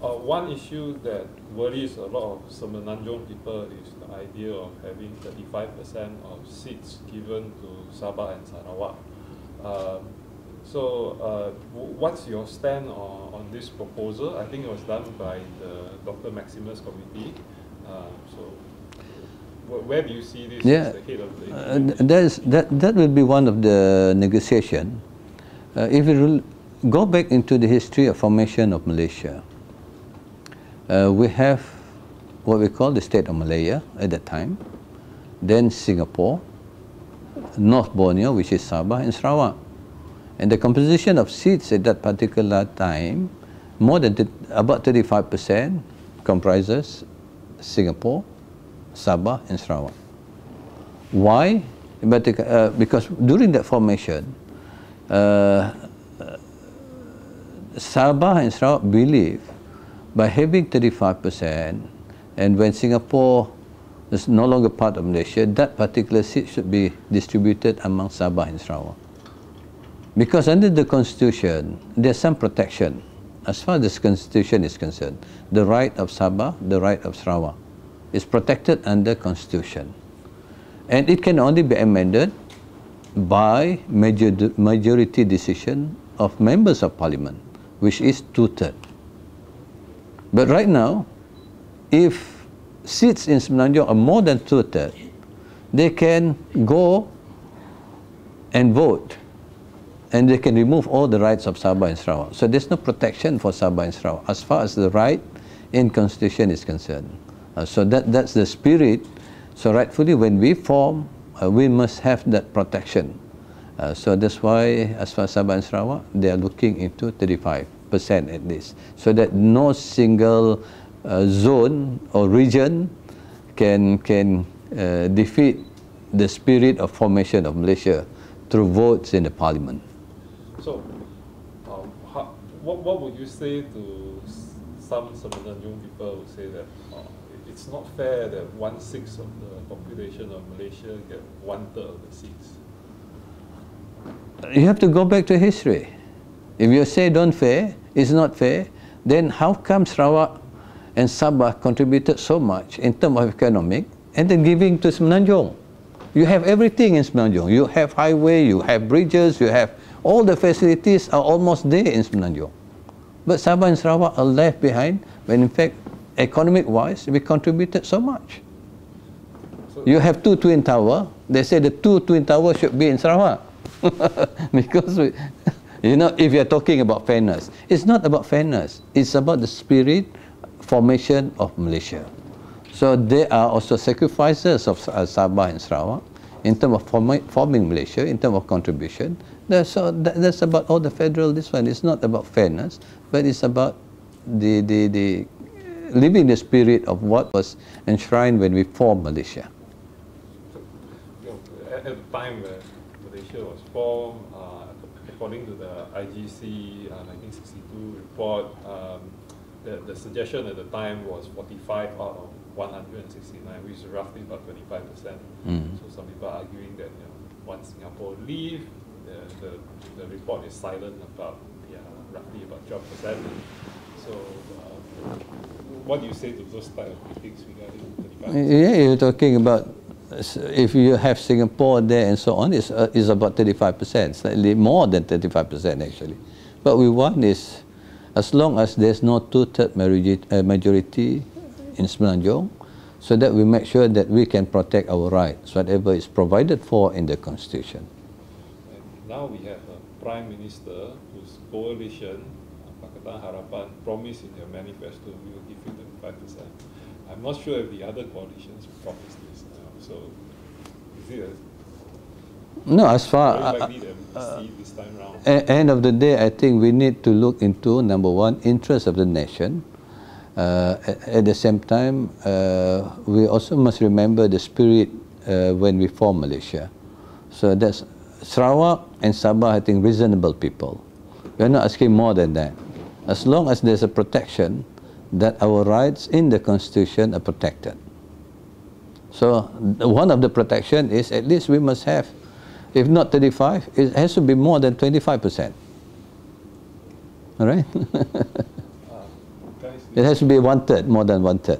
One issue that worries a lot of Semenanjung people is the idea of having 35% of seats given to Sabah and Sarawak. What's your stand on this proposal? I think it was done by the Dr. Maximus Committee. Where do you see this as the head of the that will be one of the negotiation. If we go back into the history of formation of Malaysia, we have what we call the state of Malaya at that time, then Singapore, North Borneo, which is Sabah and Sarawak. And the composition of seats at that particular time, more than about 35% comprises Singapore, Sabah and Sarawak. Why? Because during that formation, Sabah and Sarawak believe by having 35%, and when Singapore is no longer part of Malaysia, that particular seat should be distributed among Sabah and Sarawak. Because under the Constitution, there's some protection as far as the Constitution is concerned. The right of Sabah, the right of Sarawak is protected under Constitution. And it can only be amended by majority decision of members of Parliament, which is 2/3. But right now, if seats in Semenanjung are more than 2/3, they can go and vote, and they can remove all the rights of Sabah and Sarawak. So there's no protection for Sabah and Sarawak as far as the right in Constitution is concerned. So that's the spirit. So rightfully, when we form, we must have that protection. So that's why, as far as Sabah and Sarawak, they are looking into 35% at least, so that no single zone or region can defeat the spirit of formation of Malaysia through votes in the Parliament. So, what would you say to some Semenanjung people who say that it's not fair that 1/6 of the population of Malaysia get 1/3 of the seats? You have to go back to history. If you say don't fair, it's not fair, then how come Sarawak and Sabah contributed so much in terms of economic and then giving to Semenanjung? You have everything in Semenanjung. You have highway, you have bridges, you have all the facilities are almost there in Semenanjung. But Sabah and Sarawak are left behind when in fact, economic-wise, we contributed so much. You have 2 twin towers. They say the 2 twin towers should be in Sarawak. Because, you know, if you're talking about fairness, it's not about fairness. It's about the spirit formation of Malaysia. So there are also sacrifices of Sabah and Sarawak in terms of forming Malaysia, in terms of contribution. That's about all the federal, this one. It's not about fairness, but it's about the living the spirit of what was enshrined when we formed Malaysia. At the time where Malaysia was formed, according to the IGC 1962 report, the suggestion at the time was 45 out of 169, which is roughly about 25%. So some people are arguing that once Singapore leave, the report is silent about roughly about 12%. So what do you say to those type of critics regarding 35%? Yeah, you're talking about if you have Singapore there and so on, it's about 35%, slightly more than 35% actually. What we want is, as long as there's no 2/3 majority in Semenanjung, so that we make sure that we can protect our rights, whatever is provided for in the Constitution. And now we have a Prime Minister whose coalition, Pakatan Harapan, promised in their manifesto we will give you 35%. I'm not sure if the other coalitions promised this. So, is it no, as far very likely that we will see this time round? End of the day, I think we need to look into, number one, interest of the nation. At the same time, we also must remember the spirit when we form Malaysia. So that's Sarawak and Sabah, I think, reasonable people. We are not asking more than that. As long as there's a protection that our rights in the Constitution are protected. So one of the protection is at least we must have, if not 35, it has to be more than 25%. All right? Guys, It has to be 1/3, more than 1/3.